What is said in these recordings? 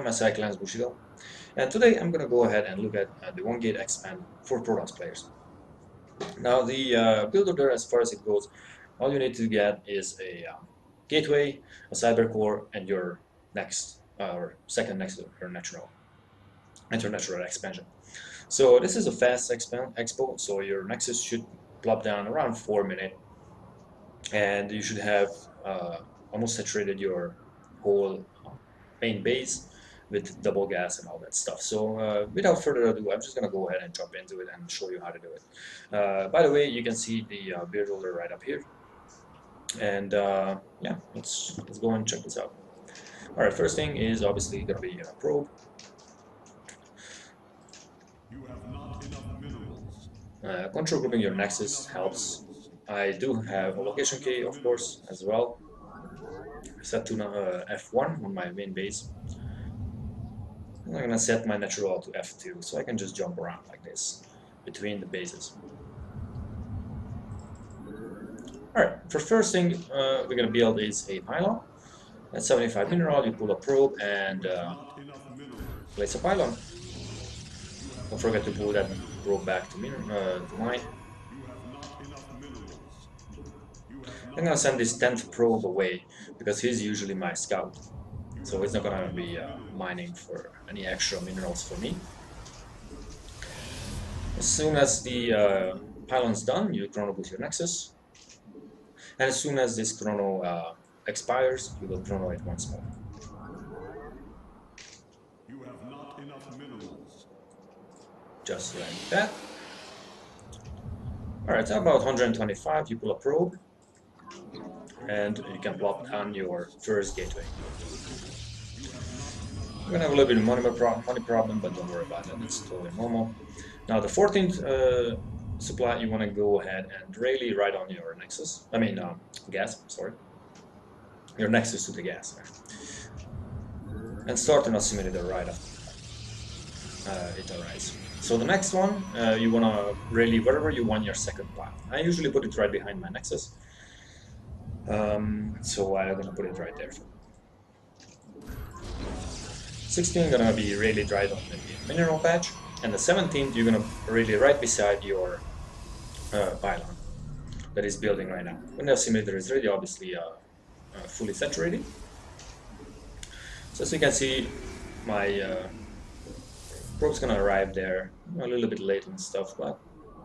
MSI Clans Bushido, and today I'm gonna go ahead and look at the 1 gate expand for Protoss players. Now the build order, as far as it goes, all you need to get is a gateway, a cyber core, and your next or second next or natural expansion. So this is a fast expo, so your Nexus should plop down around 4 minutes, and you should have almost saturated your whole main base with double gas and all that stuff. So without further ado, I'm just gonna go ahead and jump into it and show you how to do it. By the way, you can see the build order right up here, and yeah, let's go and check this out. All right, first thing is obviously gonna be a probe. Control grouping your Nexus helps. I do have a location key, of course, as well. Set to F1 on my main base. I'm gonna set my natural to F2, so I can just jump around like this between the bases. Alright, for first thing we're gonna build is a pylon. At 75 mineral, you pull a probe and place a pylon. Don't forget to pull that probe back to mine. I'm gonna send this 10th probe away because he's usually my scout, so he's not gonna be mining for any extra minerals for me. As soon as the pylon's done, you chrono boost your Nexus, and as soon as this chrono expires, you will chrono it once more. You have not enough minerals. Just like that. Alright, about 125, you pull a probe, and you can plop down your first gateway. We're gonna have a little bit of money problem, but don't worry about it, it's totally normal. Now the 14th supply, you want to go ahead and really right on your Nexus, gas, sorry. Your Nexus to the gas. And start an assimilator right after it arrives. So the next one, you want to really, wherever you want your second pile. I usually put it right behind my Nexus. So I'm going to put it right there. 16 gonna be really right on the mineral patch, and the 17th you're gonna really right beside your pylon that is building right now. When the assimilator is ready, obviously fully saturated. So as you can see, my probe's gonna arrive there a little bit late and stuff, but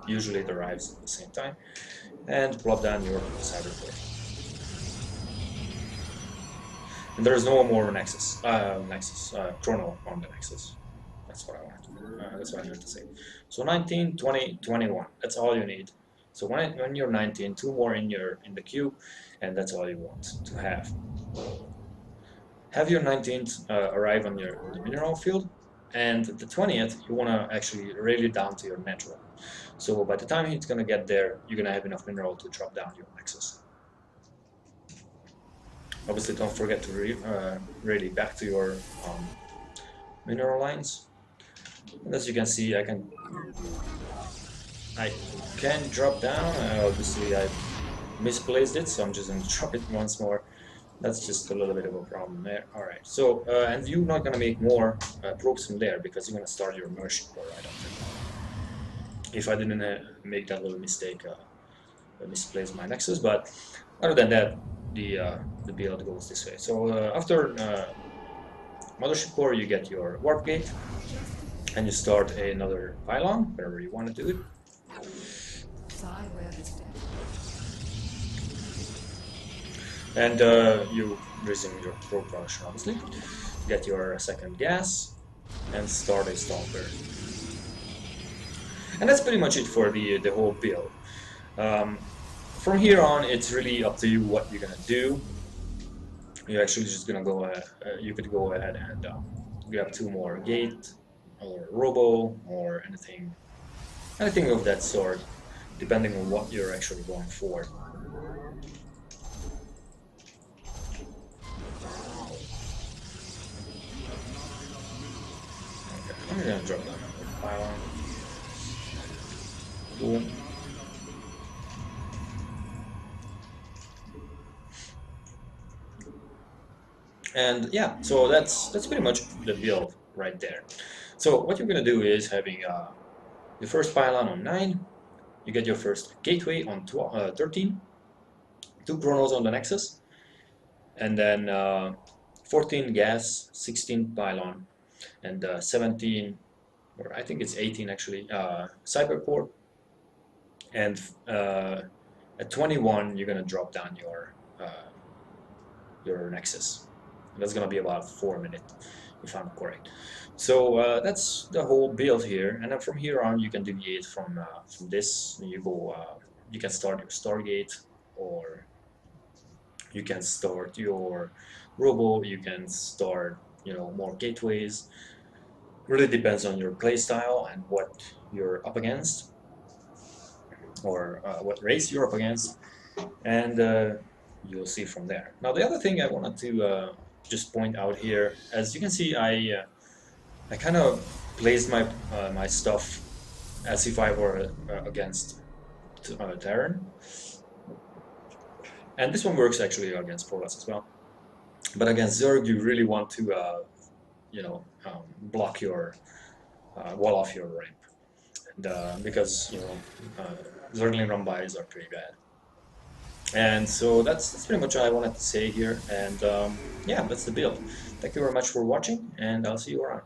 usually it arrives at the same time, and plop down your cyber core. And there's no more chrono on the Nexus. That's what I want. That's what I meant to say. So 19, 20, 21. That's all you need. So when you're 19, 2 more in the queue, and that's all you want to have. Have your 19th arrive on the mineral field, and the 20th you want to actually rail it down to your natural. So by the time it's gonna get there, you're gonna have enough mineral to drop down your Nexus. Obviously, don't forget to really back to your mineral lines. And as you can see, I can drop down. Obviously, I misplaced it, so I'm just going to drop it once more. That's just a little bit of a problem there. Alright, so, and you're not going to make more probes from there because you're going to start your merchant core right after. If I didn't make that little mistake, I misplaced my Nexus, but other than that, the build goes this way. So after mothership core, you get your warp gate, and you start another pylon wherever you want to do it. And you resume your probe production, obviously. Get your second gas and start a stomper. And that's pretty much it for the whole build. From here on, it's really up to you what you're gonna do. You're actually just gonna go ahead. You could go ahead and grab 2 more gate, or robo, or anything of that sort, depending on what you're actually going for. Okay, I'm gonna drop down the pylon. Boom. And yeah, so that's pretty much the build right there. So what you're gonna do is having your first pylon on 9, you get your first gateway on 13, 2 chronos on the nexus, and then 14 gas, 16 pylon, and 17, or I think it's 18 actually, cyberport, and at 21 you're gonna drop down your nexus. That's gonna be about 4 minutes, if I'm correct. So that's the whole build here, and then from here on you can deviate from this. You go, you can start your Stargate, or you can start your Robo. You can start, more gateways. Really depends on your playstyle and what you're up against, or what race you're up against, and you'll see from there. Now, the other thing I wanted to just point out here, as you can see, I kind of placed my stuff as if I were against Terran, and this one works actually against Protoss as well. But against Zerg, you really want to block your wall off your ramp, and because Zergling run-bys are pretty bad. And so that's pretty much what I wanted to say here. And yeah, that's the build. Thank you very much for watching, and I'll see you around.